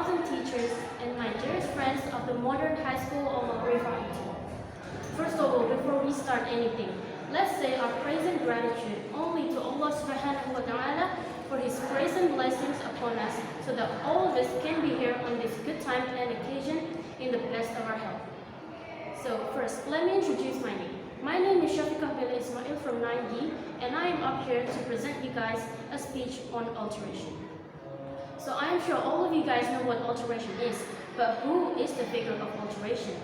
thousand teachers, and my dearest friends of the modern high school of Al-Rifa'ie. First of all, before we start anything, let's say our praise and gratitude only to Allah subhanahu wa ta'ala for His grace and blessings upon us, so that all of us can be here on this good time and occasion in the best of our health. So first, let me introduce my name. My name is Shafiqah bin Ismail from 9D, and I am up here to present you guys a speech on alteration. So I am sure all of you guys know what alteration is, but who is the figure of alteration?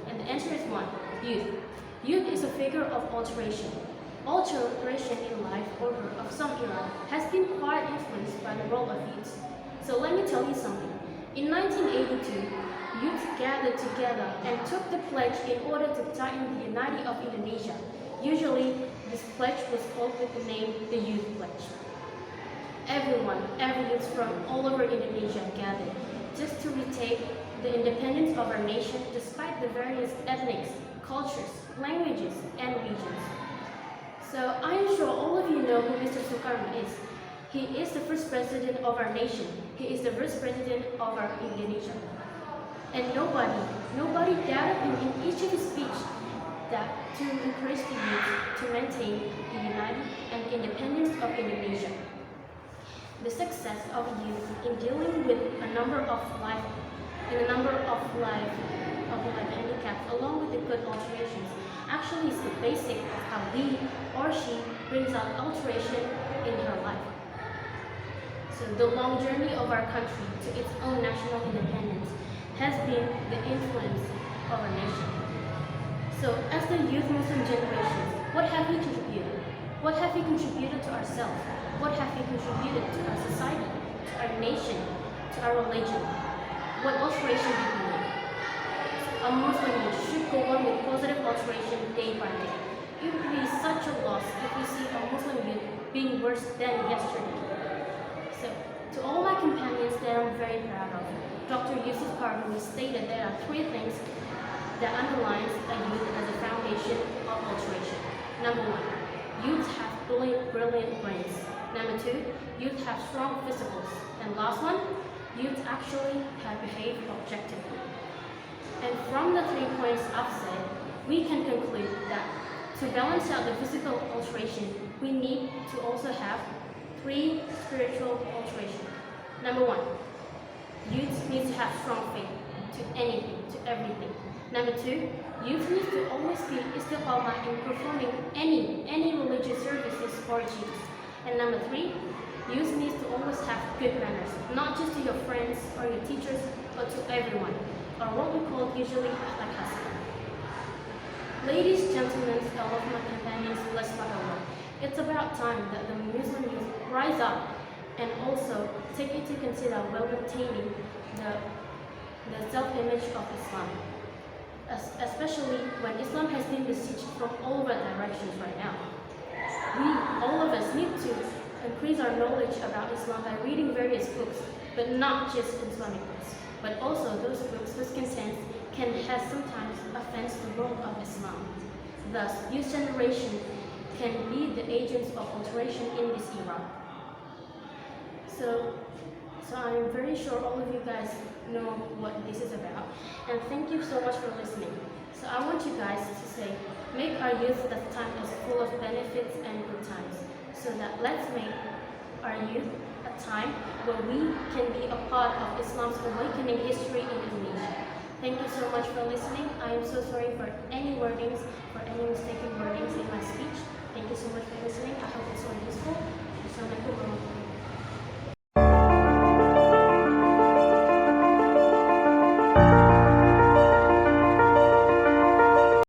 And the answer is one, youth. Youth is a figure of alteration. Alteration in life order of some era has been quite influenced by the role of youth. So let me tell you something. In 1982, youth gathered together and took the pledge in order to tighten the unity of Indonesia. Usually, this pledge was called with the name the Youth Pledge. Every youth from all over Indonesia gathered just to retake the independence of our nation despite the various ethnics, cultures, languages, and regions. So I am sure all of you know who Mr. Sukarno is. He is the first president of our nation. He is the first president of our Indonesia. And nobody doubted him in each of his speech that to encourage the youth to maintain the unity and independence of Indonesia. The success of youth in dealing with a number of life handicaps along with the good alterations actually is the basic of how he or she brings out alteration in her life. So the long journey of our country to its own national independence has been the influence of our nation. So as the youth Muslim generation, what have we contributed? What have we contributed to ourselves? What have we contributed to our society, to our nation, to our religion? What alteration did we make? A Muslim youth should go on with positive alteration day by day. It would be such a loss if we see a Muslim youth being worse than yesterday. So, to all my companions that I'm very proud of, Dr. Yusuf Karmi stated there are three things that underlines a youth as a foundation of alteration. Number one, youth have brilliant brains. Number two, youth have strong physicals. And last one, youth actually have behaved objectively. And from the 3 points I've said, we can conclude that to balance out the physical alteration, we need to also have 3 spiritual alteration. Number one, youth needs to have strong faith to anything, to everything. Number two, youth needs to always be istiqamah in performing any religious services for Jesus. And number three, youth needs to always have good manners, not just to your friends or your teachers, but to everyone, or what we call usually akhlaq hasanah. Ladies, gentlemen, all of my companions, blessed by Allah, it's about time that the Muslim youth rise up and also take into consider well maintaining the self-image of Islam, especially when Islam has been besieged from all over directions right now. All of us need to increase our knowledge about Islam by reading various books, but not just Islamic books, but also those books whose content can have sometimes offense the world of Islam. Thus, youth generation can be the agents of alteration in this era. So I am very sure all of you guys know what this is about, and thank you so much for listening. So I want you guys to say, make our youth that time as full of benefits and good times, so that let's make our youth a time where we can be a part of Islam's awakening history in Indonesia. Thank you so much for listening. I am so sorry for any wordings, for any mistaken wordings in my